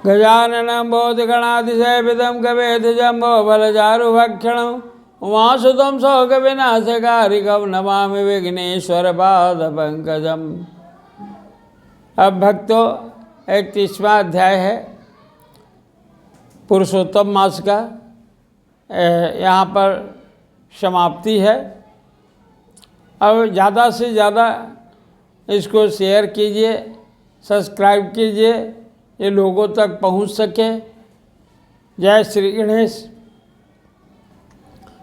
गजाननं भूतगणातिसेवितं कवेधजम्बो बलचारुभक्षणं उमासुतं शोकविनाशकारिकं नमामि विघ्नेश्वरपादपङ्कजम्। अब भक्तों, 31वां अध्याय है पुरुषोत्तम मास का, यहाँ पर समाप्ति है। अब ज़्यादा से ज़्यादा इसको शेयर कीजिए, सब्सक्राइब कीजिए, ये लोगों तक पहुँच सके। जय श्री गणेश।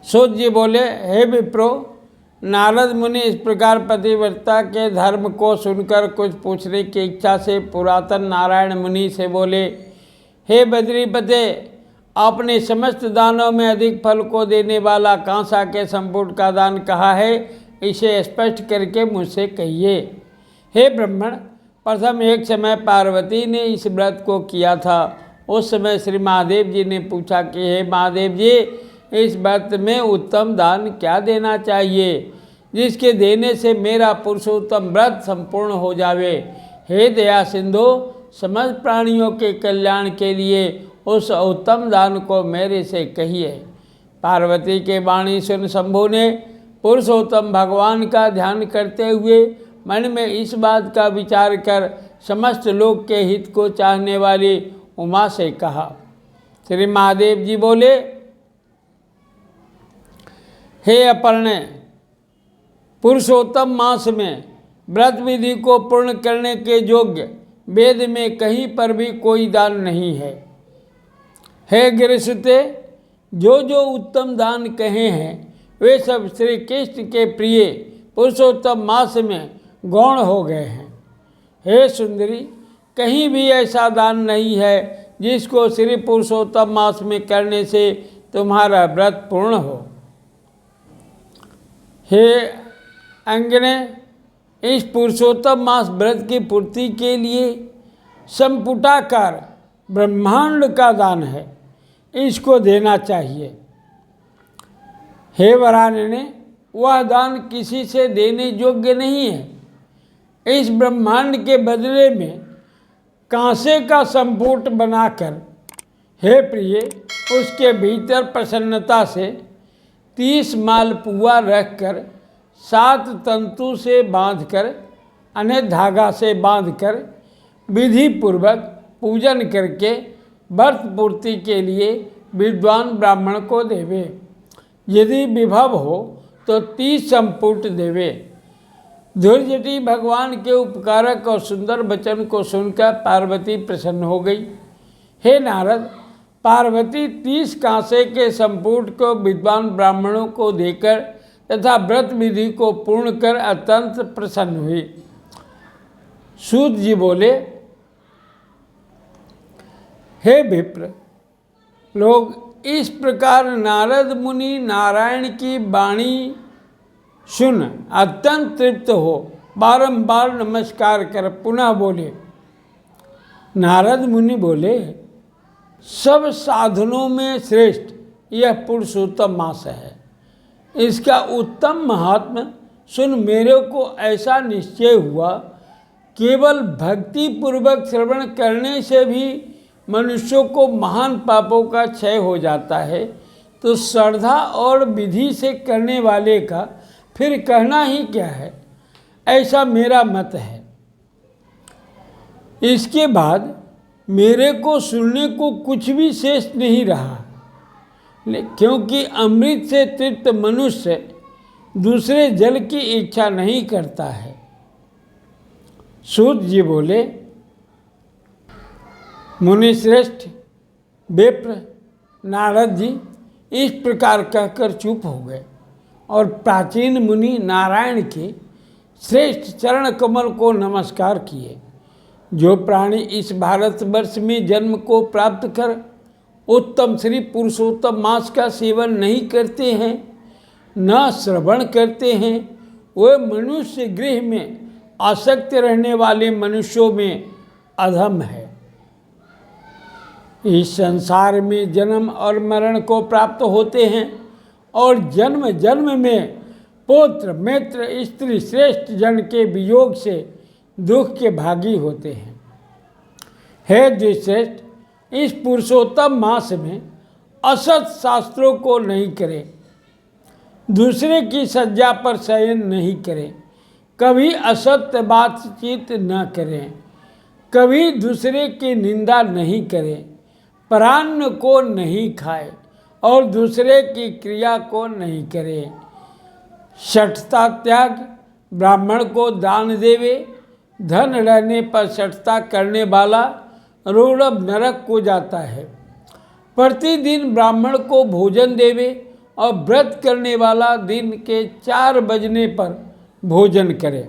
सूत जी बोले, हे विप्रो, नारद मुनि इस प्रकार पतिव्रता के धर्म को सुनकर कुछ पूछने की इच्छा से पुरातन नारायण मुनि से बोले, हे बद्रीपते, आपने समस्त दानों में अधिक फल को देने वाला कांसा के संपुट का दान कहा है, इसे स्पष्ट करके मुझसे कहिए। हे ब्राह्मण, प्रथम एक समय पार्वती ने इस व्रत को किया था। उस समय श्री महादेव जी ने पूछा कि हे महादेव जी, इस व्रत में उत्तम दान क्या देना चाहिए जिसके देने से मेरा पुरुषोत्तम व्रत संपूर्ण हो जावे। हे दया सिंधु, समस्त प्राणियों के कल्याण के लिए उस उत्तम दान को मेरे से कहिए। पार्वती के वाणी सुन शंभु ने पुरुषोत्तम भगवान का ध्यान करते हुए मन में इस बात का विचार कर समस्त लोक के हित को चाहने वाली उमा से कहा। श्री महादेव जी बोले, हे अपर्णे, पुरुषोत्तम मास में व्रत विधि को पूर्ण करने के योग्य वेद में कहीं पर भी कोई दान नहीं है। हे गिरिसुते, जो जो उत्तम दान कहे हैं वे सब श्री कृष्ण के प्रिय पुरुषोत्तम मास में गौण हो गए हैं। हे सुंदरी, कहीं भी ऐसा दान नहीं है जिसको श्री पुरुषोत्तम मास में करने से तुम्हारा व्रत पूर्ण हो। हे अंगने, इस पुरुषोत्तम मास व्रत की पूर्ति के लिए संपुटाकार ब्रह्मांड का दान है, इसको देना चाहिए। हे वरानने, वह दान किसी से देने योग्य नहीं है। इस ब्रह्मांड के बदले में कांसे का संपुट बनाकर, हे प्रिय, उसके भीतर प्रसन्नता से 30 मालपुआ रखकर 7 तंतु से बांधकर, अनेक धागा से बांधकर विधि पूर्वक पूजन करके व्रत पूर्ति के लिए विद्वान ब्राह्मण को देवे। यदि विभव हो तो 30 संपुट देवे। धुर्जटी भगवान के उपकारक और सुंदर वचन को सुनकर पार्वती प्रसन्न हो गई। हे नारद, पार्वती 30 कांसे के संपुट को विद्वान ब्राह्मणों को देकर तथा व्रत विधि को पूर्ण कर अत्यंत प्रसन्न हुई। सूत जी बोले, हे विप्र, लोग इस प्रकार नारद मुनि नारायण की वाणी सुन अत्यंत तृप्त हो बारंबार नमस्कार कर पुनः बोले। नारद मुनि बोले, सब साधनों में श्रेष्ठ यह पुरुषोत्तम मास है। इसका उत्तम महात्म्य सुन मेरे को ऐसा निश्चय हुआ, केवल भक्ति पूर्वक श्रवण करने से भी मनुष्यों को महान पापों का क्षय हो जाता है, तो श्रद्धा और विधि से करने वाले का फिर कहना ही क्या है, ऐसा मेरा मत है। इसके बाद मेरे को सुनने को कुछ भी शेष नहीं रहा, क्योंकि अमृत से तृप्त मनुष्य दूसरे जल की इच्छा नहीं करता है। सूत जी बोले, मुनिश्रेष्ठ विप्र, नारद जी इस प्रकार कहकर चुप हो गए और प्राचीन मुनि नारायण के श्रेष्ठ चरण कमल को नमस्कार किए। जो प्राणी इस भारतवर्ष में जन्म को प्राप्त कर उत्तम श्री पुरुषोत्तम मास का सेवन नहीं करते हैं, न श्रवण करते हैं, वे मनुष्य गृह में आसक्त रहने वाले मनुष्यों में अधम है। इस संसार में जन्म और मरण को प्राप्त होते हैं और जन्म जन्म में पुत्र मित्र स्त्री श्रेष्ठ जन के वियोग से दुख के भागी होते हैं। हे द्विश्रेष्ठ, इस पुरुषोत्तम मास में असत शास्त्रों को नहीं करें, दूसरे की सज्जा पर शयन नहीं करें, कभी असत्य बातचीत न करें, कभी दूसरे की निंदा नहीं करें, परान्न को नहीं खाए और दूसरे की क्रिया को नहीं करें, शठता त्याग, ब्राह्मण को दान देवे, धन रहने पर शठता करने वाला रोड़ब नरक को जाता है। प्रतिदिन ब्राह्मण को भोजन देवे और व्रत करने वाला दिन के 4 बजने पर भोजन करे।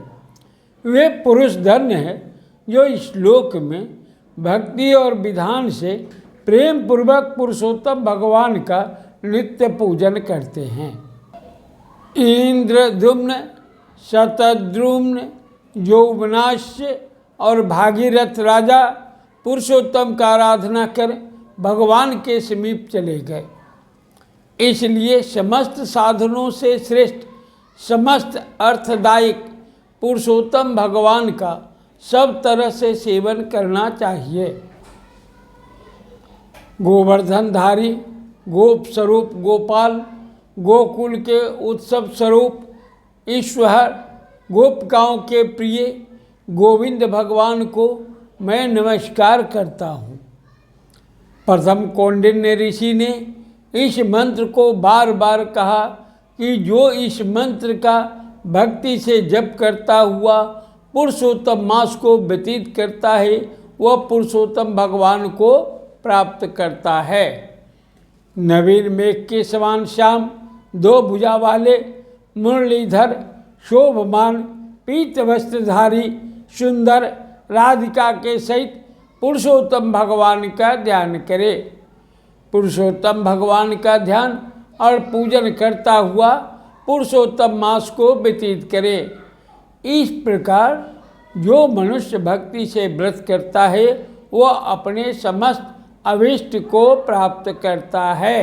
वे पुरुष धन्य है जो इस श्लोक में भक्ति और विधान से प्रेम पूर्वक पुरुषोत्तम भगवान का नित्य पूजन करते हैं। इंद्रद्युम्न, शतद्रुम्न, यौवनाश्य और भागीरथ राजा पुरुषोत्तम का आराधना कर भगवान के समीप चले गए। इसलिए समस्त साधनों से श्रेष्ठ, समस्त अर्थदायक पुरुषोत्तम भगवान का सब तरह से सेवन करना चाहिए। गोवर्धनधारी, गोप स्वरूप गोपाल, गोकुल के उत्सव स्वरूप ईश्वर, गोपिकाओं के प्रिय गोविंद भगवान को मैं नमस्कार करता हूँ। प्रथम कौंडिन्य ऋषि ने इस मंत्र को बार बार कहा कि जो इस मंत्र का भक्ति से जप करता हुआ पुरुषोत्तम मास को व्यतीत करता है वह पुरुषोत्तम भगवान को प्राप्त करता है। नवीन मेघ के समान श्याम, 2 भुजा वाले, मुरलीधर, शोभमान, पीत वस्त्रधारी, सुंदर राधिका के सहित पुरुषोत्तम भगवान का ध्यान करे। पुरुषोत्तम भगवान का ध्यान और पूजन करता हुआ पुरुषोत्तम मास को व्यतीत करे। इस प्रकार जो मनुष्य भक्ति से व्रत करता है वह अपने समस्त अभीष्ट को प्राप्त करता है।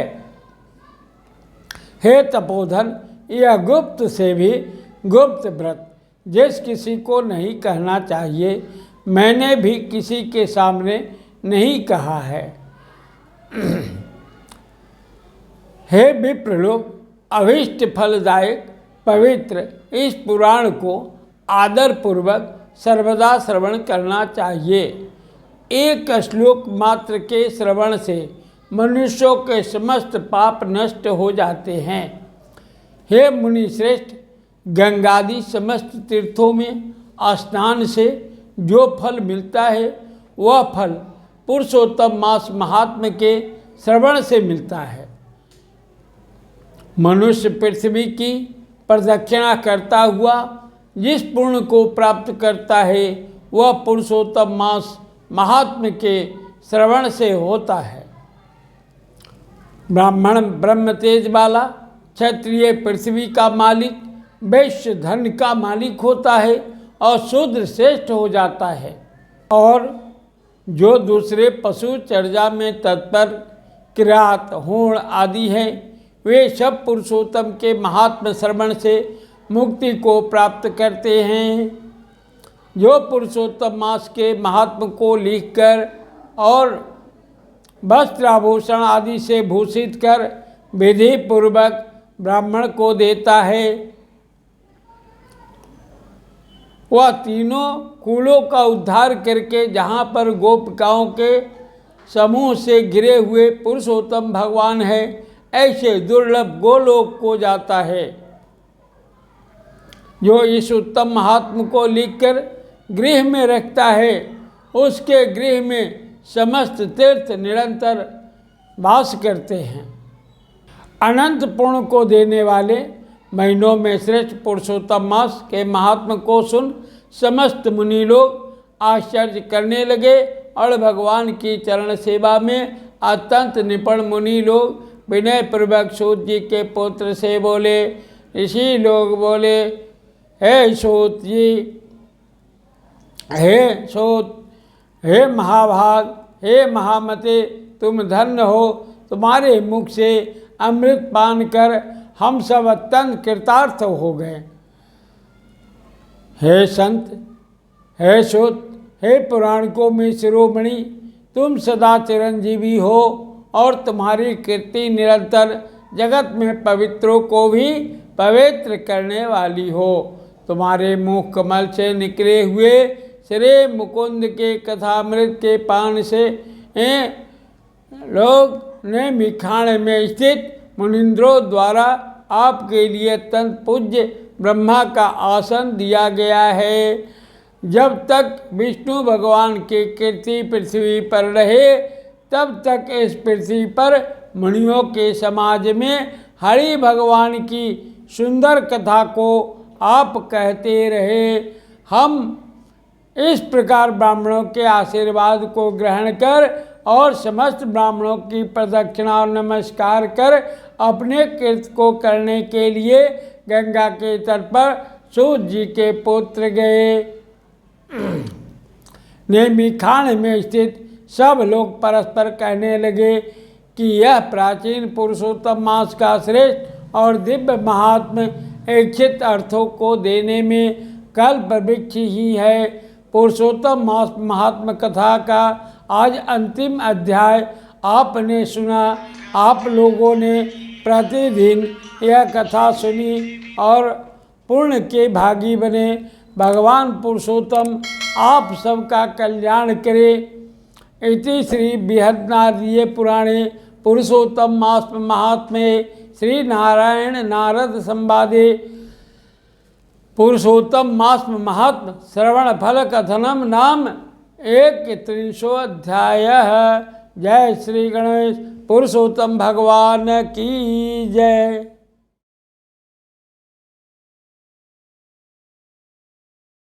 हे तपोधन, यह गुप्त से भी गुप्त व्रत जिस किसी को नहीं कहना चाहिए, मैंने भी किसी के सामने नहीं कहा है। हे विप्रलोक, अभीष्ट फलदायक पवित्र इस पुराण को आदरपूर्वक सर्वदा श्रवण करना चाहिए। एक श्लोक मात्र के श्रवण से मनुष्यों के समस्त पाप नष्ट हो जाते हैं। हे मुनि श्रेष्ठ, गंगादि समस्त तीर्थों में स्नान से जो फल मिलता है वह फल पुरुषोत्तम मास महात्म्य के श्रवण से मिलता है। मनुष्य पृथ्वी की प्रदक्षिणा करता हुआ जिस पुण्य को प्राप्त करता है वह पुरुषोत्तम मास महात्म्य के श्रवण से होता है। ब्राह्मण ब्रह्म तेज वाला, क्षत्रिय पृथ्वी का मालिक, वैश्य धन का मालिक होता है और शूद्र श्रेष्ठ हो जाता है। और जो दूसरे पशु चर्या में तत्पर, किरात, होण आदि हैं, वे सब पुरुषोत्तम के महात्म श्रवण से मुक्ति को प्राप्त करते हैं। जो पुरुषोत्तम मास के महात्म को लिखकर और वस्त्र आभूषण आदि से भूषित कर विधि पूर्वक ब्राह्मण को देता है, वह तीनों कुलों का उद्धार करके जहाँ पर गोपिकाओं के समूह से घिरे हुए पुरुषोत्तम भगवान है ऐसे दुर्लभ गोलोक को जाता है। जो इस उत्तम महात्म को लिखकर गृह में रखता है उसके गृह में समस्त तीर्थ निरंतर वास करते हैं। अनंत पुण्य को देने वाले महीनों में श्रेष्ठ पुरुषोत्तम मास के महात्म को सुन समस्त मुनि लोग आश्चर्य करने लगे और भगवान की चरण सेवा में अत्यंत निपुण मुनि लोग विनय पूर्वक सूत जी के पुत्र से बोले। ऋषि लोग बोले, हे सूत जी, हे सूत, हे महाभाग, हे महामते, तुम धन्य हो, तुम्हारे मुख से अमृत पान कर हम सब अत्यंत कृतार्थ हो गए। हे संत, हे सूत, हे पुराणकों में शिरोमणि, तुम सदा चिरंजीवी हो और तुम्हारी कीर्ति निरंतर जगत में पवित्रों को भी पवित्र करने वाली हो। तुम्हारे मुख कमल से निकले हुए श्री मुकुंद के कथामृत के पान से लोग ने मिखाण में स्थित मुनिंद्रों द्वारा आपके लिए अत्यंत पूज्य ब्रह्मा का आसन दिया गया है। जब तक विष्णु भगवान की कीर्ति पृथ्वी पर रहे तब तक इस पृथ्वी पर मुनियों के समाज में हरि भगवान की सुंदर कथा को आप कहते रहे। हम इस प्रकार ब्राह्मणों के आशीर्वाद को ग्रहण कर और समस्त ब्राह्मणों की प्रदक्षिणा और नमस्कार कर अपने कृत्य को करने के लिए गंगा के तट पर सूत जी के पुत्र गए। नेमिखान में स्थित सब लोग परस्पर कहने लगे कि यह प्राचीन पुरुषोत्तम मास का श्रेष्ठ और दिव्य महात्म इच्छित अर्थों को देने में कल्प वृक्ष ही है। पुरुषोत्तम मास महात्म कथा का आज अंतिम अध्याय आपने सुना। आप लोगों ने प्रतिदिन यह कथा सुनी और पुण्य के भागी बने। भगवान पुरुषोत्तम आप सबका कल्याण करे। इति श्री बृहन्नारदीय पुराणे पुरुषोत्तम मास महात्म्ये श्री नारायण नारद संवादे पुरुषोत्तम मास महात्म श्रवण फल कथनम नाम 31 अध्याय। जय श्री गणेश। पुरुषोत्तम भगवान की जय।